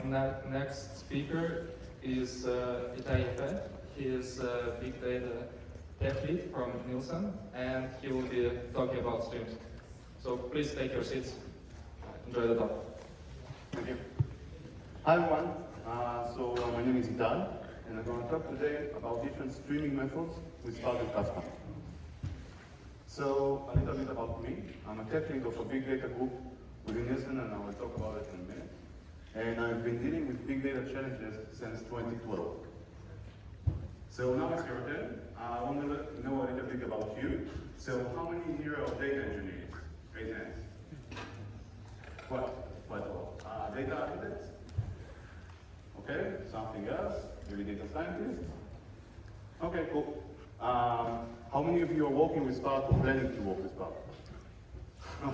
next speaker is Itai Yaffe. He is a big data tech lead from Nielsen, and he will be talking about streams. So please take your seats. Enjoy the talk. Thank you. Hi everyone. My name is Itai, and I'm going to talk today about different streaming methods with Spark and Kafka. So a little bit about me. I'm a tech lead of a big data group within Nielsen, and I will talk about it in a minute. And I've been dealing with big data challenges since 2012. So now it's your turn. I want to know a little bit about you. So how many here are data engineers? Raise hands. Well, quite a lot. Data architects? Okay, something else? Maybe data scientists? Okay, cool. How many of you are working with Spark or planning to work with Spark?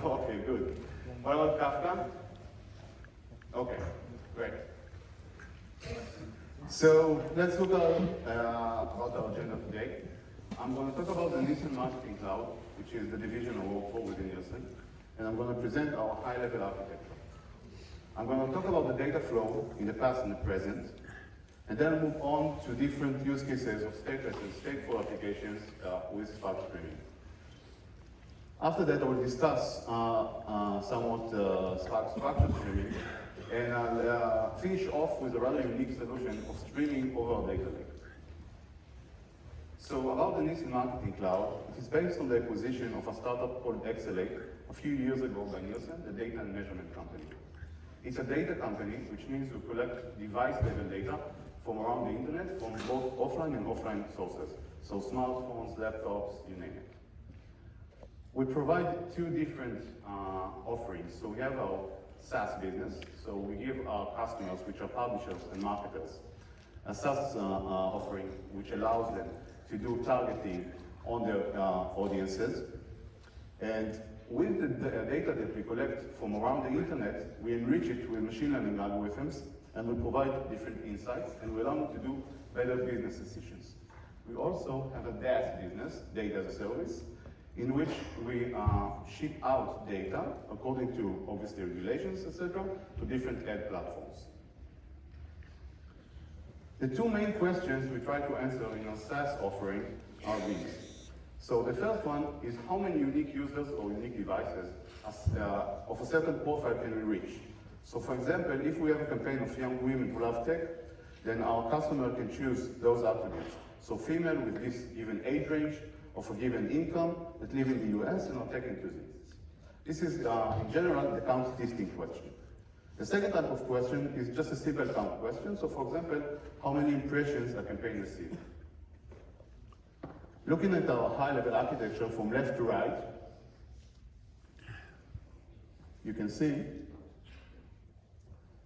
Okay, good. What about Kafka? Okay, great. So let's look at about our agenda today. I'm going to talk about the Nielsen Marketing Cloud, which is the division I work for within Nielsen, and I'm going to present our high-level architecture. I'm going to talk about the data flow in the past and the present, and then move on to different use cases of stateless and stateful applications with Spark Streaming. After that, I will discuss somewhat Spark Structured Streaming, and I'll finish off with a rather unique solution of streaming over a data lake. So about the Nielsen Marketing Cloud, it is based on the acquisition of a startup called XLA a few years ago by Nielsen, the data and measurement company. It's a data company, which means we collect device-level data from around the internet, from both offline and offline sources. So smartphones, laptops, you name it. We provide two different offerings. So we have our SaaS business. So we give our customers, which are publishers and marketers, a SaaS offering which allows them to do targeting on their audiences. And with the data that we collect from around the internet, we enrich it with machine learning algorithms, and we provide different insights, and we allow them to do better business decisions. We also have a DaaS business, data as a service, in which we ship out data according to, obviously, regulations, etc., to different ad platforms. The two main questions we try to answer in our SaaS offering are these. So the first one is how many unique users or unique devices of a certain profile can we reach? So for example, if we have a campaign of young women who love tech, then our customer can choose those attributes. So female with this given age range, of a given income, that live in the US and are tech enthusiasts. This is, in general, the count distinct question. The second type of question is just a simple count question. So for example, how many impressions a campaign received? Looking at our high-level architecture from left to right, you can see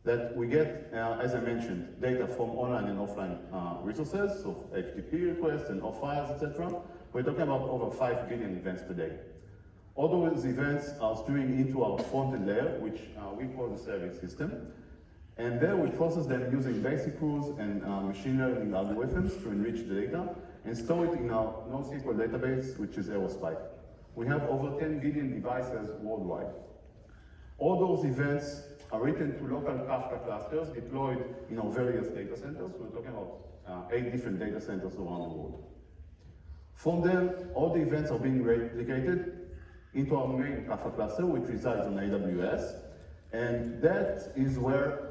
that we get, as I mentioned, data from online and offline resources, so HTTP requests and auth files, etc. We're talking about over 5 billion events per day. All those events are streaming into our front-end layer, which we call the service system. And there we process them using basic rules and machine learning algorithms to enrich the data and store it in our NoSQL database, which is Aerospike. We have over 10 billion devices worldwide. All those events are written to local Kafka clusters deployed in our various data centers. We're talking about 8 different data centers around the world. From there, all the events are being replicated into our main Kafka cluster, which resides on AWS. And that is where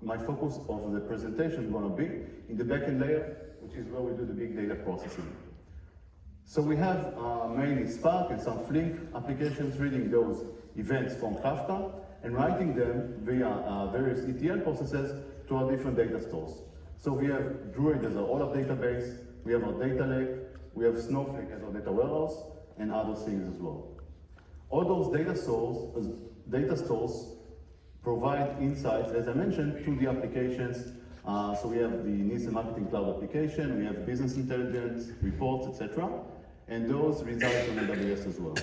my focus of the presentation is going to be, in the backend layer, which is where we do the big data processing. So we have mainly Spark and some Flink applications reading those events from Kafka and writing them via various ETL processes to our different data stores. So we have Druid as our OLAP database, we have our data lake, we have Snowflake as our data warehouse, and other things as well. All those data stores provide insights, as I mentioned, to the applications. So we have the Nielsen Marketing Cloud application, we have business intelligence, reports, etc. And those reside on AWS as well.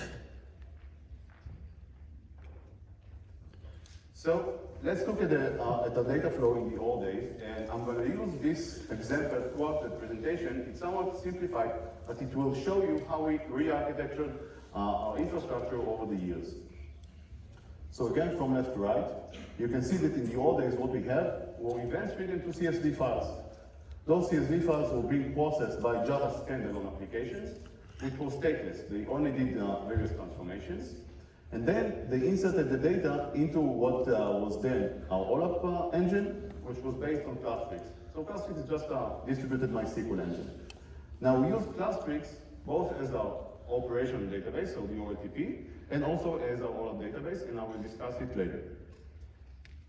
So let's look at the data flow in the old days, and I'm going to use this example throughout the presentation. It's somewhat simplified, but it will show you how we re-architectured our infrastructure over the years. So again, from left to right, you can see that in the old days what we have were events written to CSV files. Those CSV files were being processed by Java standalone applications, which was stateless. They only did various transformations. And then they inserted the data into what was then our OLAP engine, which was based on Classfix. So Classfix is just a distributed MySQL engine. Now we use Classfix both as our operational database, so the OLTP, and also as our OLAP database, and I will discuss it later.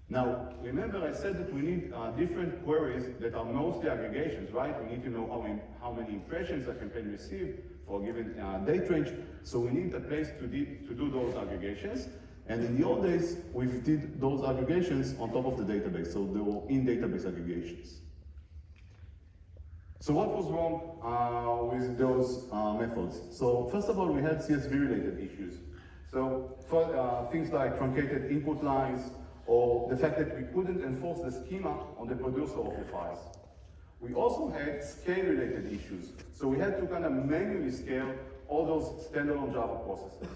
Now, remember I said that we need different queries that are mostly aggregations, right? We need to know how many impressions a campaign received for a given date range. So we need a place to do those aggregations. And in the old days, we did those aggregations on top of the database. So they were in-database aggregations. So what was wrong with those methods? So first of all, we had CSV-related issues. So for things like truncated input lines, or the fact that we couldn't enforce the schema on the producer of the files. We also had scale-related issues. So we had to kind of manually scale all those standalone Java processes.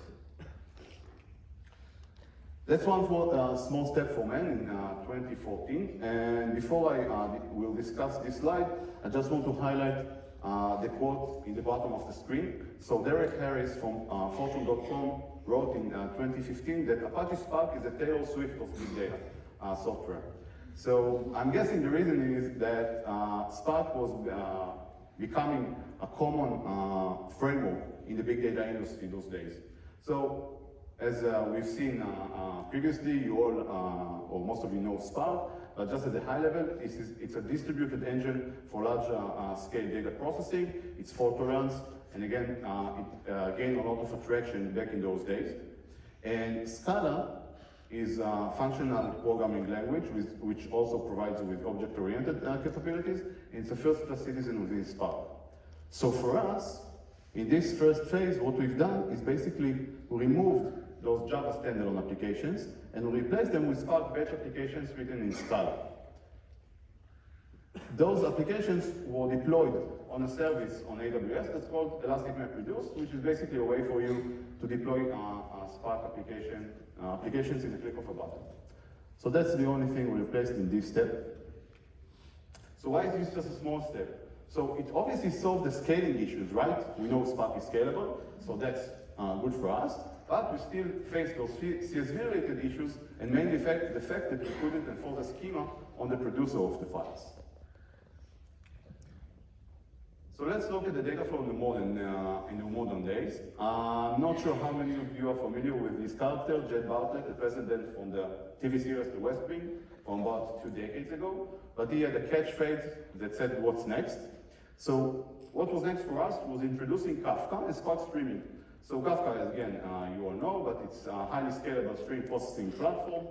That's one small step for man in 2014. And before I will discuss this slide, I just want to highlight the quote in the bottom of the screen. So Derek Harris from Fortune.com wrote in 2015 that Apache Spark is a Taylor Swift of big data software. So I'm guessing the reason is that Spark was becoming a common framework in the big data industry those days. So as we've seen previously, you all, or most of you know Spark, but just at a high level, it's a distributed engine for large scale data processing. It's fault tolerance, and again, it gained a lot of attraction back in those days. And Scala is a functional programming language which also provides you with object-oriented capabilities. And it's a first-class citizen within Spark. So for us, in this first phase, what we've done is basically removed those Java standalone applications and replaced them with Spark batch applications written in Scala. Those applications were deployed on a service on AWS that's called Elastic MapReduce, which is basically a way for you to deploy Spark applications in the click of a button. So that's the only thing we replaced in this step. So why is this just a small step? So it obviously solved the scaling issues, right? We know Spark is scalable, so that's good for us. But we still face those CSV-related issues, and mainly the fact that we couldn't enforce a schema on the producer of the files. So let's look at the data flow in the modern days. I'm not sure how many of you are familiar with this character, Jed Bartlett, the president from the TV series The West Wing, from about 2 decades ago. But he had a catchphrase that said, "What's next?" So what was next for us was introducing Kafka as Spark streaming. So Kafka, again, you all know, but it's a highly scalable stream processing platform.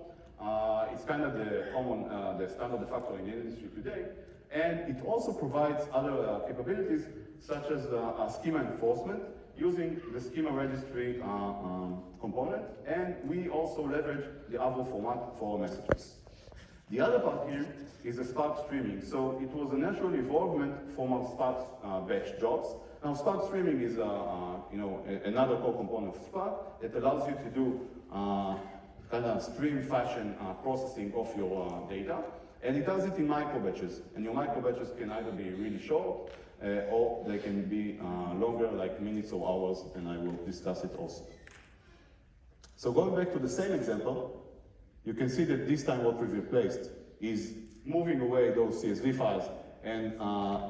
It's kind of the common, the standard de facto in the industry today. And it also provides other capabilities, such as schema enforcement, using the schema registry component. And we also leverage the Avro format for messages. The other part here is the Spark streaming. So it was a natural evolvement from our Spark batch jobs. Now, Spark streaming is another core component of Spark that allows you to do kind of stream fashion processing of your data. And it does it in micro batches. And your micro batches can either be really short or they can be longer, like minutes or hours, and I will discuss it also. So going back to the same example, you can see that this time what we've replaced is moving away those CSV files and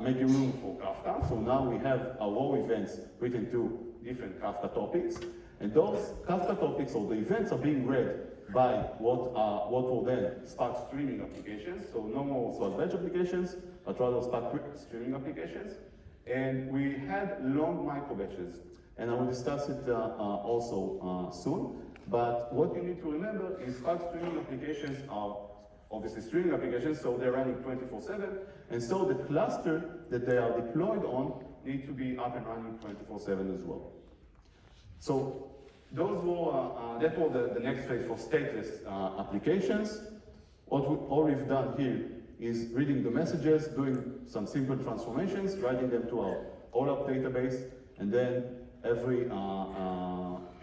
making room for Kafka. So now we have our raw events written to different Kafka topics. And those Kafka topics or the events are being read by what were then Spark streaming applications. So no more Spark batch applications, but rather Spark streaming applications. And we had long micro batches. And I will discuss it also soon. But what you need to remember is Spark streaming applications are obviously streaming applications, so they're running 24/7. And so the cluster that they are deployed on need to be up and running 24/7 as well. So those were, that was the next phase for stateless applications. All we've done here is reading the messages, doing some simple transformations, writing them to our OLAP database, and then every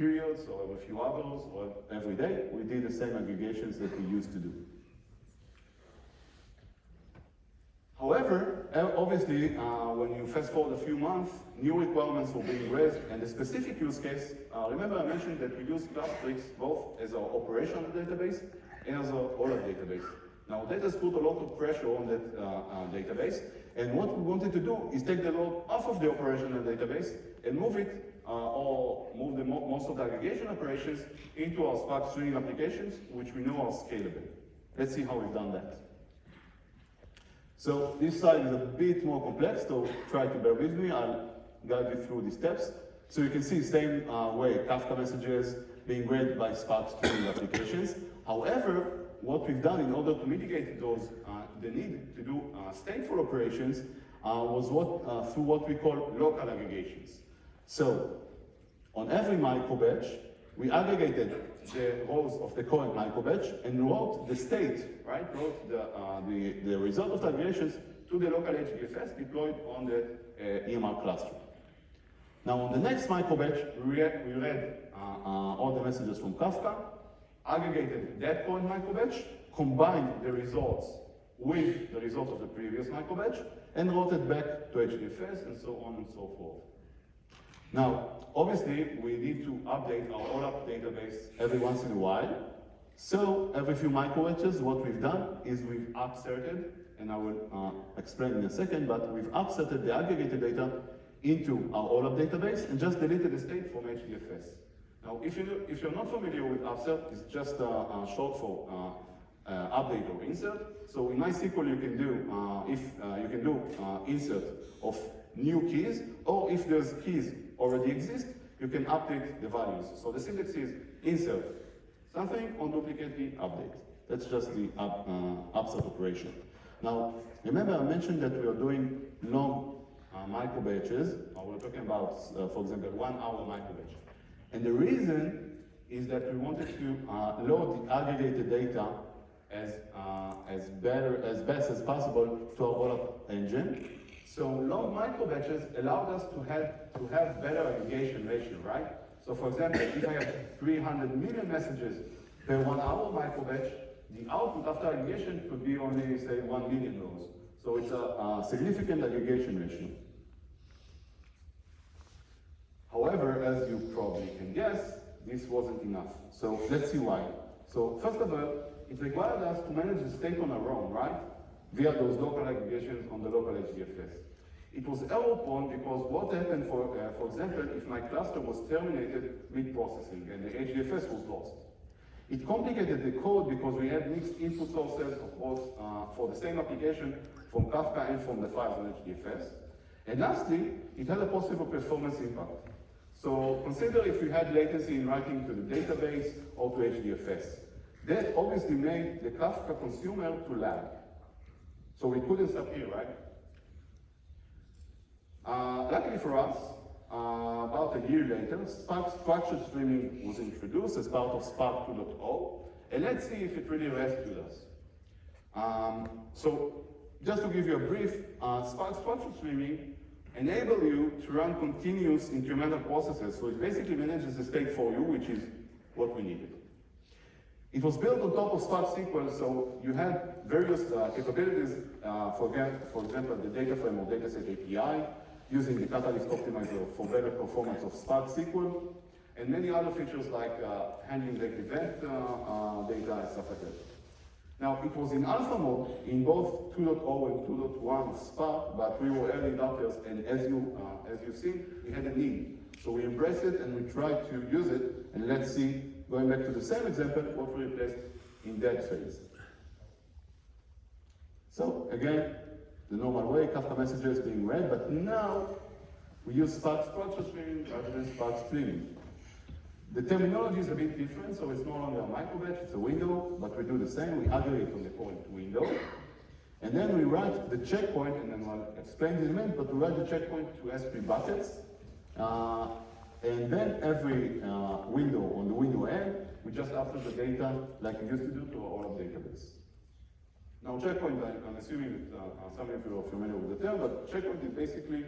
periods, or every few hours, or every day. We did the same aggregations that we used to do. However, obviously, when you fast forward a few months, new requirements were being raised, and the specific use case, remember I mentioned that we use Glassbricks both as our operational database and as our OLAP database. Now, that has put a lot of pressure on that database, and what we wanted to do is take the load off of the operational database and move it, or move most of the aggregation operations into our Spark streaming applications, which we know are scalable. Let's see how we've done that. So this slide is a bit more complex, so try to bear with me. I'll guide you through the steps. So you can see same way, Kafka messages being read by Spark streaming applications. However, what we've done in order to mitigate those, the need to do stateful operations was through what we call local aggregations. So on every micro-batch, we aggregated the rows of the current micro-batch and wrote the state, right? Wrote the result of the aggregations to the local HDFS deployed on the EMR cluster. Now on the next micro-batch, we read all the messages from Kafka, aggregated that current micro-batch, combined the results with the result of the previous micro-batch, and wrote it back to HDFS, and so on and so forth. Now, obviously, we need to update our OLAP database every once in a while. So, every few micro-batches, what we've done is we've upserted, and I will explain in a second, but we've upserted the aggregated data into our OLAP database and just deleted the state from HDFS. Now, if you're not familiar with upsert, it's just short for update or insert. So in MySQL, you can do insert of new keys, or if those keys already exist, you can update the values. So the syntax is insert something on duplicate key update. That's just the upsert operation. Now, remember I mentioned that we are doing long micro batches. We're talking about, for example, 1 hour micro batch. And the reason is that we wanted to load the aggregated data as best as possible to our OLAP engine. So long micro batches allowed us to have better aggregation ratio, right? So for example, if I have 300 million messages per 1 hour micro batch, the output after aggregation could be only, say, 1 million rows. So it's a significant aggregation ratio. However, as you probably can guess, this wasn't enough. So let's see why. So first of all, it required us to manage the state on our own, right? Via those local aggregations on the local HDFS. It was error-prone because what happened, for example, if my cluster was terminated mid-processing and the HDFS was lost. It complicated the code because we had mixed input sources of both for the same application from Kafka and from the files on HDFS. And lastly, it had a possible performance impact. So consider if you had latency in writing to the database or to HDFS. That obviously made the Kafka consumer to lag. So we couldn't stop here, right? Luckily for us, about a year later, Spark structured streaming was introduced as part of Spark 2.0, and let's see if it really rescued us. So just to give you a brief, Spark structured streaming enable you to run continuous incremental processes. So it basically manages the state for you, which is what we needed. It was built on top of Spark SQL, so you had various capabilities, for example, the data frame or dataset API, using the Catalyst Optimizer for better performance of Spark SQL, and many other features like handling the event data and stuff like that. Now, it was in alpha mode in both 2.0 and 2.1 of Spark, but we were early adopters, and as you've seen, we had a need. So we embraced it and we tried to use it, and let's see, going back to the same example, what we replaced in that phase. So again, the normal way, Kafka messages being read, but now we use Spark structured streaming rather than Spark streaming. The terminology is a bit different, so it's no longer a micro-batch, it's a window, but we do the same, we aggregate on the current window, and then we write the checkpoint, and then I'll explain in a minute, but we write the checkpoint to S3 buckets, and then every window on the window end, we just upload the data like we used to do to our database. Now checkpoint, I'm assuming that some of you are familiar with the term, but checkpoint is basically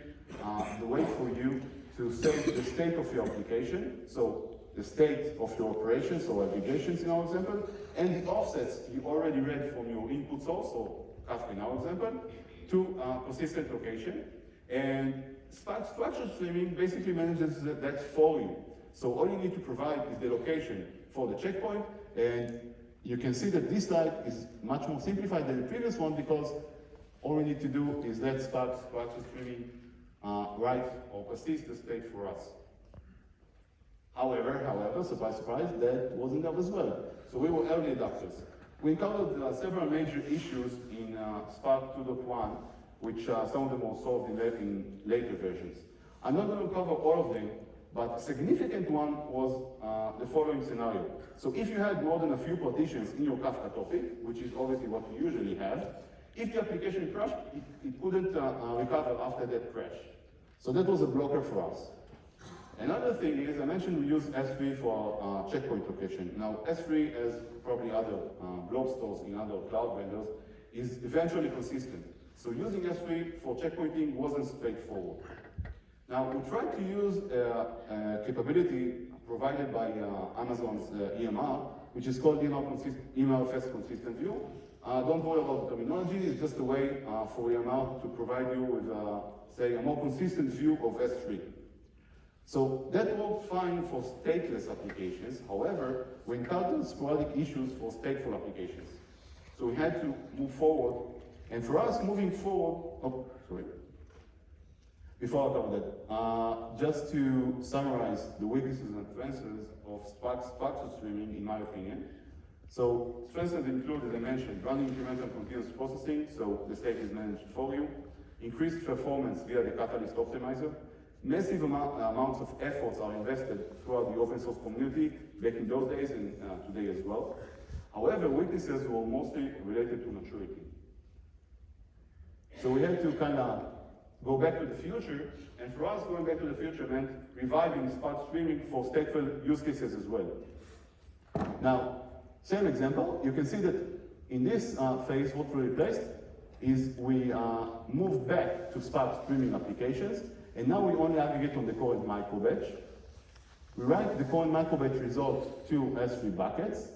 the way for you to save the state of your application. So the state of your operations or aggregations in our example, and the offsets you already read from your input source, or Kafka in our example, to persistent location. And Spark structured streaming basically manages that for you. So all you need to provide is the location for the checkpoint, and you can see that this slide is much more simplified than the previous one because all we need to do is let Spark structured streaming write or persist the state for us. However, surprise, surprise, that wasn't enough as well. So we were early adopters. We encountered several major issues in Spark 2.1, which some of them were solved in later versions. I'm not going to cover all of them, but a significant one was the following scenario. So if you had more than a few partitions in your Kafka topic, which is obviously what you usually have, if the application crashed, it couldn't recover after that crash. So that was a blocker for us. Another thing is, I mentioned we use S3 for checkpoint location. Now, S3, as probably other blob stores in other cloud vendors, is eventually consistent. So using S3 for checkpointing wasn't straightforward. Now, we tried to use a capability provided by Amazon's EMR, which is called EMR-FS Consistent View. Don't worry about the terminology, it's just a way for EMR to provide you with, say, a more consistent view of S3. So that worked fine for stateless applications. However, we encountered sporadic issues for stateful applications. So we had to move forward. And for us, moving forward, before I cover that, just to summarize the weaknesses and strengths of Spark streaming, in my opinion. So strengths include, as I mentioned, running incremental continuous processing, so the state is managed for you. Increased performance via the Catalyst optimizer. Massive amounts of efforts are invested throughout the open source community, back in those days and today as well. However, weaknesses were mostly related to maturity. So we had to kind of go back to the future, and for us, going back to the future meant reviving Spark streaming for stateful use cases as well. Now, same example, you can see that in this phase, what we replaced is we moved back to Spark streaming applications, and now we only aggregate on the core and microbatch. We write the core and microbatch result to S3 buckets,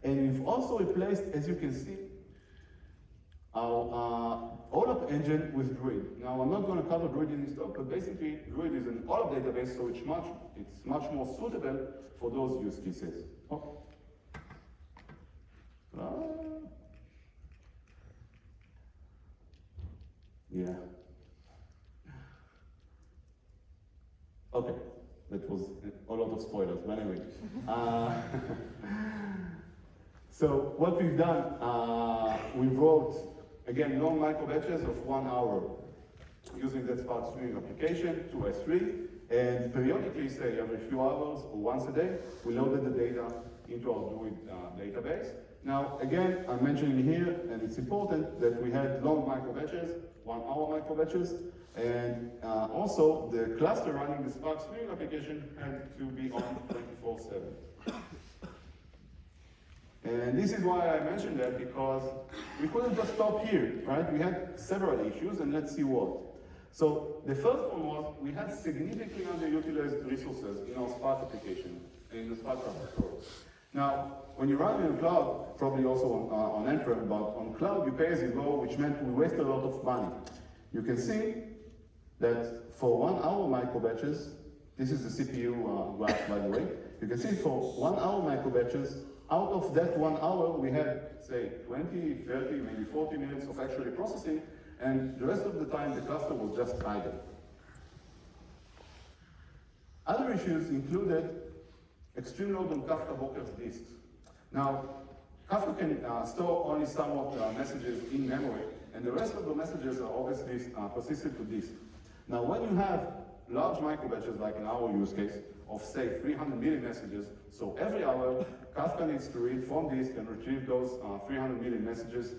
and we've also replaced, as you can see, our OLAP engine with Druid. Now, I'm not going to cover Druid in this talk, but basically, Druid is an OLAP database, so it's much more suitable for those use cases. Oh. Yeah. Okay, that was a lot of spoilers, but anyway. So what we've done, we wrote, again, long micro batches of 1 hour using that Spark streaming application to S3, and periodically, say every few hours or once a day, we loaded the data into our Druid database. Now, again, I'm mentioning here, and it's important that we had long micro batches, 1 hour micro batches, and also the cluster running the Spark streaming application had to be on 24/7. And this is why I mentioned that, because we couldn't just stop here, right? We had several issues, and let's see what. So the first one was we had significantly underutilized resources in our Spark application, in the Spark store. Now, when you run in the cloud, probably also on on-prem, but on cloud you pay as you go, which meant we wasted a lot of money. You can see that for 1 hour micro batches, this is the CPU graph, by the way. You can see for 1 hour micro batches, out of that 1 hour, we had, say, 20, 30, maybe 40 minutes of actually processing, and the rest of the time, the cluster was just idle. Other issues included extreme load on Kafka Bocker's disks. Now, Kafka can store only somewhat messages in memory, and the rest of the messages are obviously persistent to disk. Now, when you have large microbatches, like in our use case, of say 300 million messages, so every hour, Kafka needs to read from disk and retrieve those 300 million messages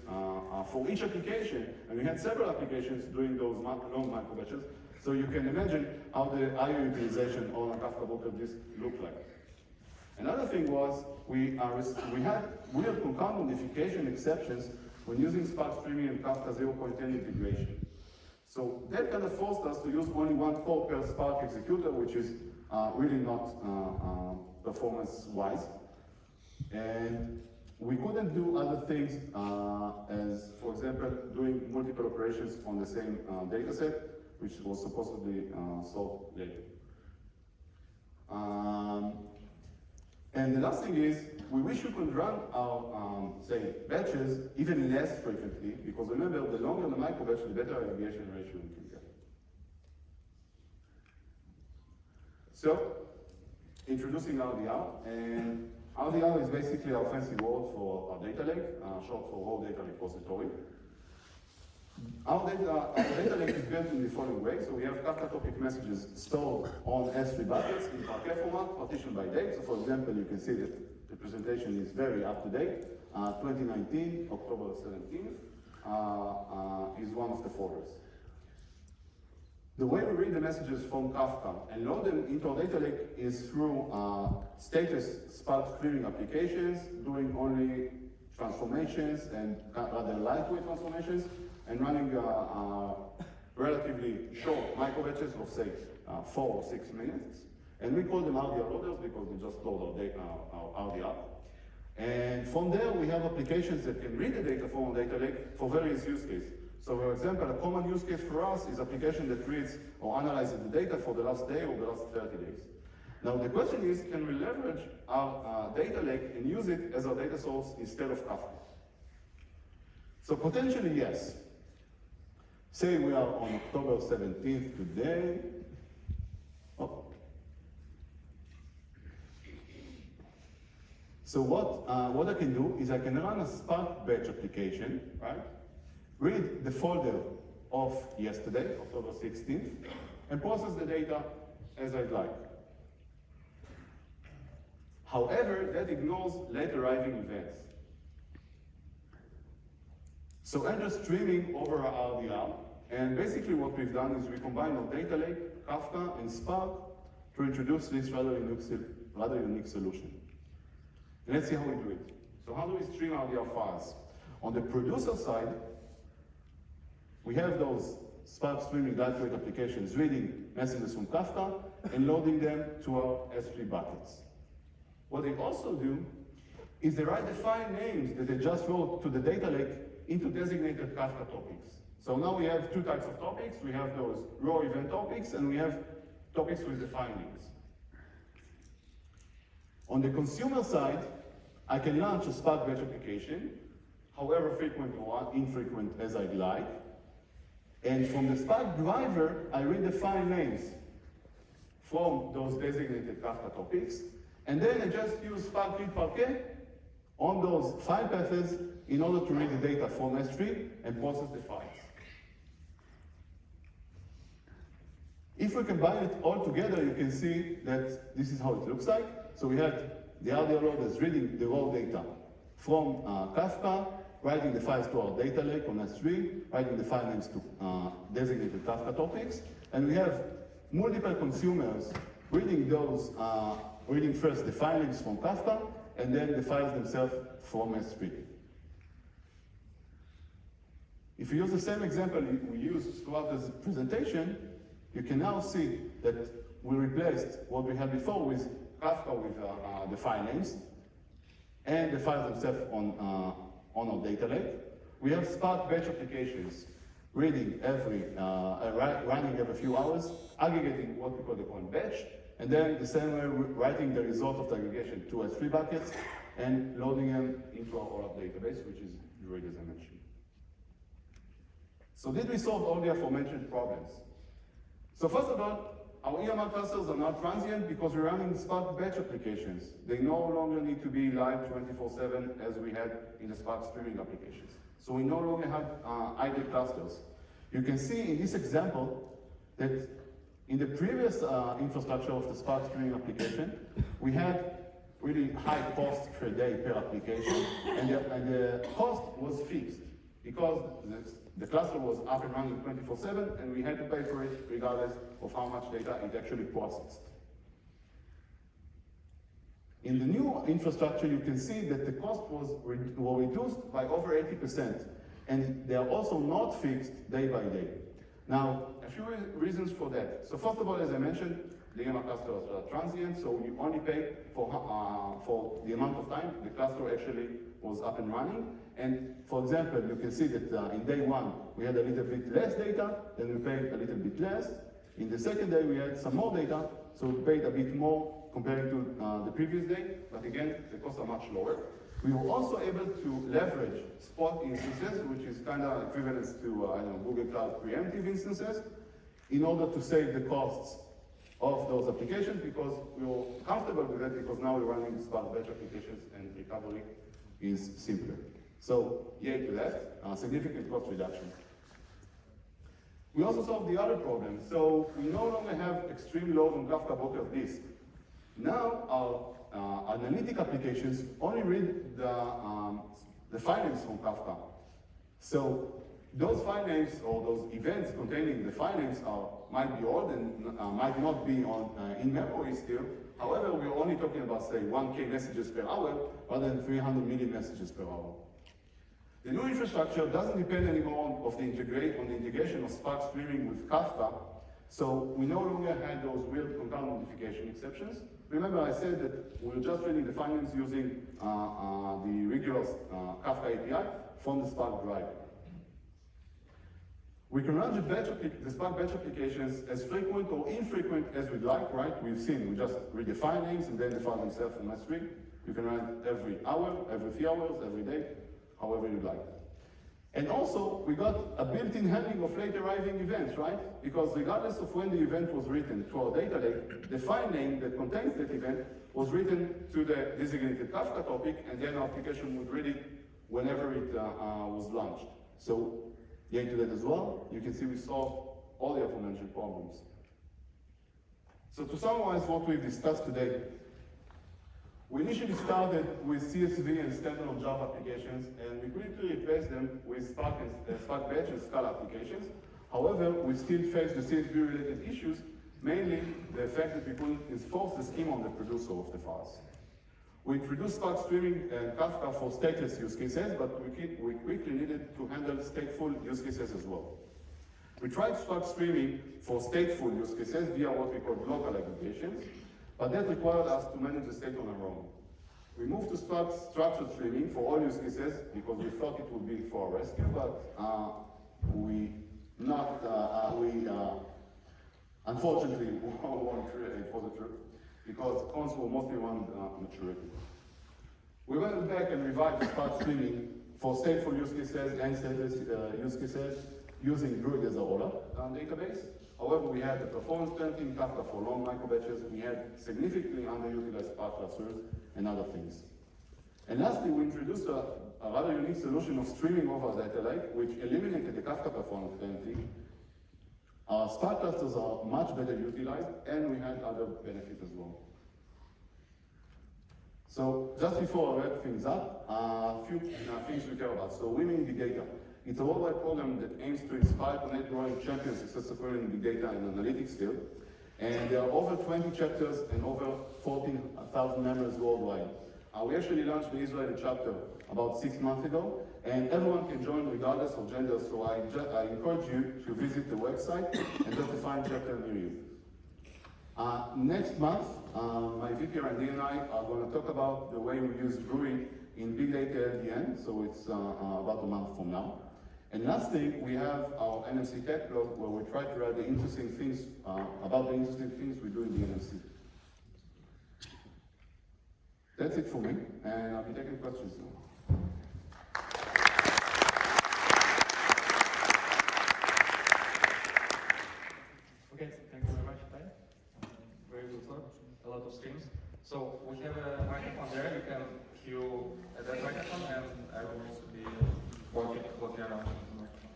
for each application, and we had several applications doing those long microbatches, so you can imagine how the I/O utilization on a Kafka Bocker disk looked like. Another thing was we had weird concurrent modification exceptions when using Spark streaming and Kafka 0.10 integration. So that kind of forced us to use only one core per Spark executor, which is really not performance-wise. And we couldn't do other things as, for example, doing multiple operations on the same data set, which was supposedly solved later. And the last thing is, we wish we could run our, say, batches even less frequently, because remember, the longer the micro batch, the better aggregation ratio we can get. So, introducing RDR, and RDR is basically our fancy word for our data lake, short for raw data repository. Our data lake is built in the following way. So we have Kafka topic messages stored on S3 buckets in Parquet format, partitioned by date. So for example, you can see that the presentation is very up to date. 2019, October 17th, is one of the folders. The way we read the messages from Kafka and load them into our data lake is through status Spark streaming applications, doing only transformations and rather lightweight transformations, and running relatively short micro batches of say 4 or 6 minutes. And we call them RDR loaders because we just load our, data, our RDR. And from there we have applications that can read the data from our data lake for various use cases. So for example, a common use case for us is application that reads or analyzes the data for the last day or the last 30 days. Now the question is, can we leverage our data lake and use it as our data source instead of Kafka? So potentially yes. Say we are on October 17th today. Oh. So what I can do is I can run a Spark batch application, right? Read the folder of yesterday, October 16th, and process the data as I'd like. However, that ignores late arriving events. So I'm just streaming over our RDR, and basically what we've done is we combine our data lake, Kafka, and Spark to introduce this rather unique solution. And let's see how we do it. So how do we stream RDR files? On the producer side, we have those Spark streaming lightweight applications reading messages from Kafka and loading them to our S3 buckets. What they also do is they write the file names that they just wrote to the data lake into designated Kafka topics. So now we have two types of topics. We have those raw event topics, and we have topics with the file names. On the consumer side, I can launch a Spark batch application, however frequent or infrequent as I'd like. And from the Spark driver, I read the file names from those designated Kafka topics. And then I just use Spark read Parquet on those file paths in order to read the data from S3 and process the files. If we combine it all together, you can see that this is how it looks like. So we had the RDR loaders reading the raw data from Kafka, writing the files to our data lake on S3, writing the file names to designated Kafka topics, and we have multiple consumers reading those, reading first the file names from Kafka, and then the files themselves from S3. If you use the same example we used throughout this presentation, you can now see that we replaced what we had before with Kafka with the file names and the files themselves on our data lake. We have Spark batch applications reading running every few hours, aggregating what we call the point batch, and then the same way writing the result of the aggregation to S3 buckets and loading them into our OLAP database, which is URID as I mentioned. So did we solve all the aforementioned problems? So first of all, our EMR clusters are now transient because we're running Spark batch applications. They no longer need to be live 24/7 as we had in the Spark streaming applications. So we no longer have idle clusters. You can see in this example that in the previous infrastructure of the Spark streaming application, we had really high cost per day per application, and the cost was fixed because the cluster was up and running 24/7, and we had to pay for it regardless of how much data it actually processed. In the new infrastructure, you can see that the cost was reduced by over 80%, and they are also not fixed day by day. Now, a few reasons for that. So first of all, as I mentioned, Llama clusters are transient, so you only pay for the amount of time the cluster actually was up and running. And for example, you can see that in day one, we had a little bit less data, then we paid a little bit less. In the second day, we had some more data, so we paid a bit more compared to the previous day, but again, the costs are much lower. We were also able to leverage spot instances, which is kind of equivalent to Google Cloud preemptive instances, in order to save the costs of those applications, because we were comfortable with that, because now we're running Spark batch applications and recovery is simpler. So, yay to that, significant cost reduction. We also solved the other problem. So we no longer have extreme load on Kafka Docker disk. Now our analytic applications only read the file names from Kafka. So those file names or those events containing the file names might be old and might not be in memory still. However, we're only talking about, say, 1K messages per hour rather than 300 million messages per hour. The new infrastructure doesn't depend anymore on the integration of Spark streaming with Kafka, so we no longer had those weird concurrent notification exceptions. Remember, I said that we were just reading the file names using the regular Kafka API from the Spark drive. We can run the Spark batch applications as frequent or infrequent as we'd like, right? We've seen, we just read the file names and then the file themselves from S3. You can run every hour, every few hours, every day, however you'd like. And also, we got a built-in handling of late arriving events, right? Because regardless of when the event was written to our data lake, the file name that contains that event was written to the designated Kafka topic, and then our application would read it whenever it was launched. So, yay to that as well. You can see we solved all the aforementioned problems. So to summarize what we've discussed today, we initially started with CSV and standalone Java applications, and we quickly replaced them with Spark Batch and Scala applications. However, we still face the CSV-related issues, mainly the fact that we couldn't enforce the schema on the producer of the files. We introduced Spark streaming and Kafka for stateless use cases, but we quickly needed to handle stateful use cases as well. We tried Spark streaming for stateful use cases via what we call local aggregations, but that required us to manage the state on our own. We moved to Spark structured streaming for all use cases because we thought it would be for our rescue, but unfortunately, we won't create for the truth, because cons were mostly around maturity. We went back and revived Spark streaming for stateful use cases and stateless use cases using Druid as a rollup database. However, we had the performance penalty in Kafka for long microbatches. We had significantly underutilized Spark clusters and other things. And lastly, we introduced a rather unique solution of streaming over data lake, which eliminated the Kafka performance penalty. Our Spark clusters are much better utilized, and we had other benefits as well. So just before I wrap things up, a few things we care about. So winning big data. It's a worldwide program that aims to inspire connect growing champions successfully in big data and analytics field. And there are over 20 chapters and over 14,000 members worldwide. We actually launched the Israeli chapter about 6 months ago, and everyone can join regardless of gender, so I encourage you to visit the website and just to find chapter near you. Next month, my VP R&D and I are going to talk about the way we use Druid in big data LDN, so it's about a month from now. And last thing, we have our NMC tech blog where we try to write the interesting things about the interesting things we do in the NMC. That's it for me, and I'll be taking questions now. Okay, thank you very much, Itai. Very good talk, a lot of streams. So we have a microphone there, you can queue at that microphone, and I will also be walking around the microphone.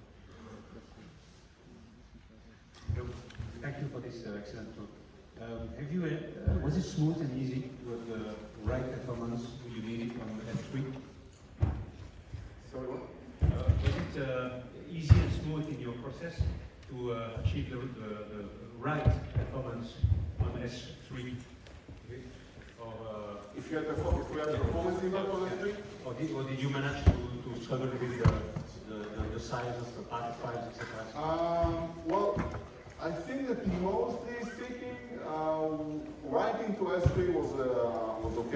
Thank you for this excellent talk. Was it smooth and easy with the right performance you needed on F3? Sorry, what? Was it easy and smooth in your process to achieve the right performance on S3? Or, If we had performance impact on S3? or did you manage to struggle with the size of the packet files, etc.? Well, I think that mostly speaking, writing to S3 was okay.